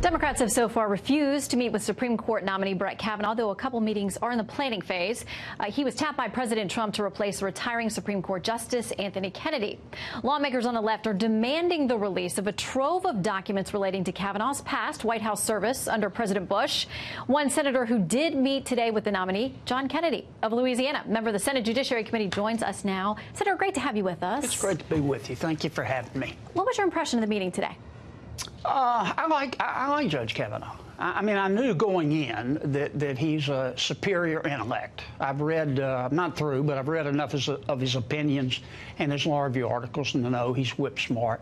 Democrats have so far refused to meet with Supreme Court nominee Brett Kavanaugh, though a couple meetings are in the planning phase. He was tapped by President Trump to replace retiring Supreme Court Justice Anthony Kennedy. Lawmakers on the left are demanding the release of a trove of documents relating to Kavanaugh's past White House service under President Bush. One senator who did meet today with the nominee, John Kennedy of Louisiana, member of the Senate Judiciary Committee, joins us now. Senator, great to have you with us. It's great to be with you. Thank you for having me. What was your impression of the meeting today? I like Judge Kavanaugh. I mean, I knew going in that he's a superior intellect. I've read, not through, but I've read enough of his opinions and his law review articles to know he's whip smart.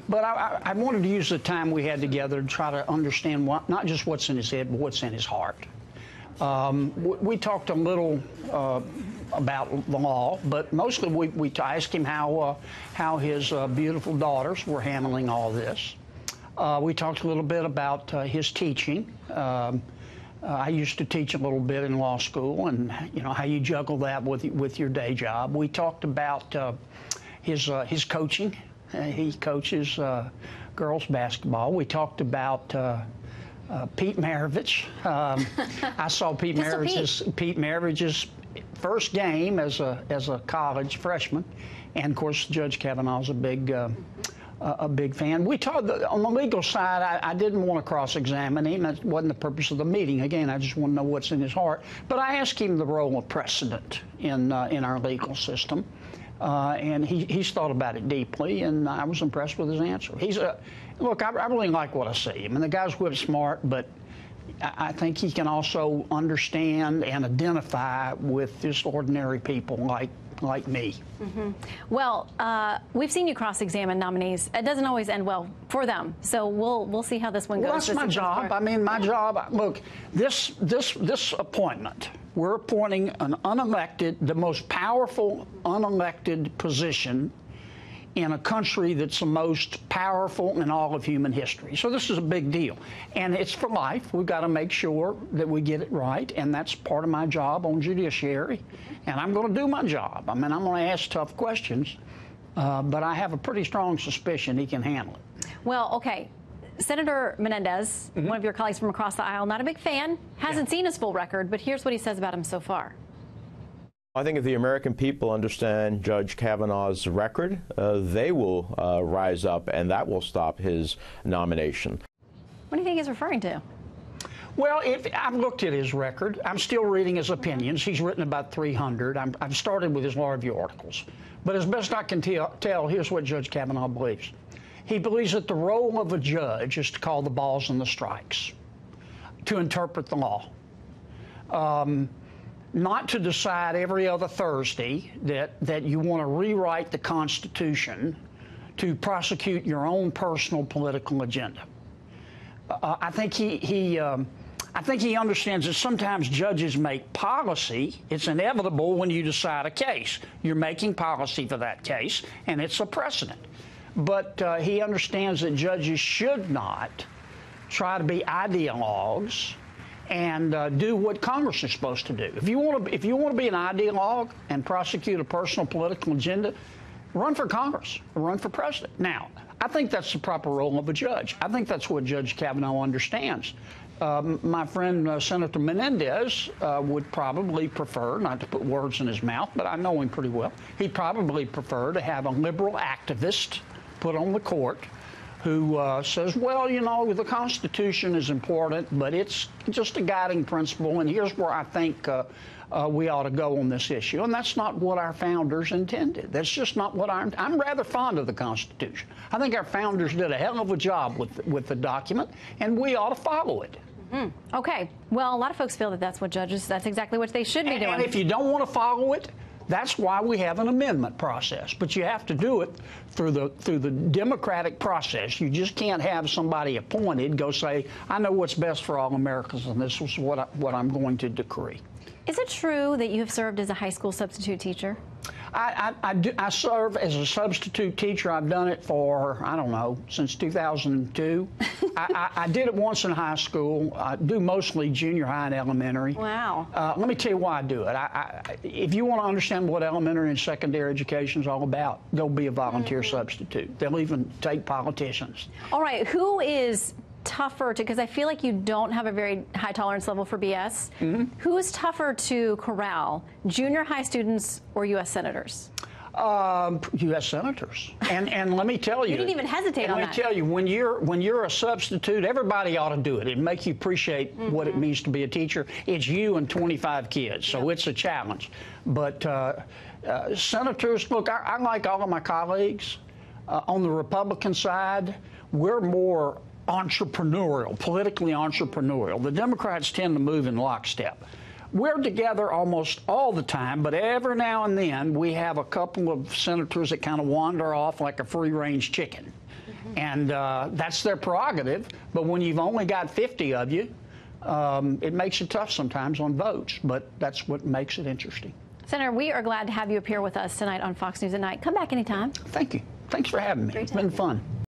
But I wanted to use the time we had together to try to understand not just what's in his head, but what's in his heart. We talked a little about the law, but mostly we asked him how his beautiful daughters were handling all this. We talked a little bit about his teaching. I used to teach a little bit in law school, and how you juggle that with your day job. We talked about his coaching. He coaches girls basketball. We talked about Pete Maravich's. I saw Pete Maravich's first game as a college freshman, and of course Judge Kavanaugh's a big fan. We talked on the legal side. I didn't want to cross-examine him. That wasn't the purpose of the meeting. Again, I just want to know what's in his heart. But I asked him the role of precedent in our legal system, and he's thought about it deeply, and I was impressed with his answer. Look, I really like what I see. I mean, the guy's whip smart, but I think he can also understand and identify with just ordinary people like me. Mm-hmm. Well, we've seen you cross-examine nominees. It doesn't always end well for them. So we'll see how this one goes. Well, that's my job. I mean, my job. Look, this appointment. We're appointing an unelected, the most powerful unelected position in a country that's the most powerful in all of human history. So this is a big deal. And it's for life. We've got to make sure that we get it right, and that's part of my job on judiciary. And I'm going to do my job. I mean, I'm going to ask tough questions, but I have a pretty strong suspicion he can handle it. Well, okay. Senator Menendez, one of your colleagues from across the aisle, not a big fan, hasn't seen his full record, but here's what he says about him so far. I think if the American people understand Judge Kavanaugh's record, they will rise up, and that will stop his nomination. What do you think he's referring to? Well, I've looked at his record. I'm still reading his opinions. He's written about 300. I've started with his law review articles. But as best I can tell, here's what Judge Kavanaugh believes. He believes that the role of a judge is to call the balls and the strikes, to interpret the law. Not to decide every other Thursday that you want to rewrite the Constitution to prosecute your own personal political agenda. I think he understands that sometimes judges make policy. It's inevitable when you decide a case. You're making policy for that case, and it's a precedent. But he understands that judges should not try to be ideologues and do what Congress is supposed to do. If you want to be an ideologue and prosecute a personal political agenda, run for Congress, or run for president. Now, I think that's the proper role of a judge. I think that's what Judge Kavanaugh understands. My friend Senator Menendez would probably prefer, not to put words in his mouth, but I know him pretty well, he'd probably prefer to have a liberal activist put on the court who says, well, the Constitution is important, but it's just a guiding principle, and here's where I think we ought to go on this issue. And that's not what our founders intended. That's just not what I'm rather fond of the Constitution. I think our founders did a hell of a job with the document, and we ought to follow it. Mm-hmm. Okay. Well, a lot of folks feel that that's exactly what they should be doing. And if you don't want to follow it, that's why we have an amendment process. But you have to do it through the democratic process. You just can't have somebody appointed go say, I know what's best for all Americans, and this is what I'm going to decree. Is it true that you have served as a high school substitute teacher? I serve as a substitute teacher. I've done it for, I don't know, since 2002. I did it once in high school. I do mostly junior high and elementary. Wow. Let me tell you why I do it. If you want to understand what elementary and secondary education is all about, go be a volunteer substitute. They'll even take politicians. All right. Who is tougher to, because I feel like you don't have a very high tolerance level for BS. Who is tougher to corral, junior high students or U.S. senators? U.S. senators, and let me tell you, you didn't even hesitate on that. Let me tell you, when you're a substitute, everybody ought to do it. It makes you appreciate what it means to be a teacher. It's you and 25 kids, so it's a challenge. But senators, look, I like all of my colleagues. On the Republican side, we're more entrepreneurial, politically entrepreneurial. The Democrats tend to move in lockstep. We're together almost all the time, but every now and then we have a couple of senators that kind of wander off like a free-range chicken. And that's their prerogative, but when you've only got 50 of you, it makes it tough sometimes on votes, but that's what makes it interesting. Senator, we are glad to have you appear with us tonight on Fox News at Night. Come back anytime. Thank you. Thanks for having me. It's been fun.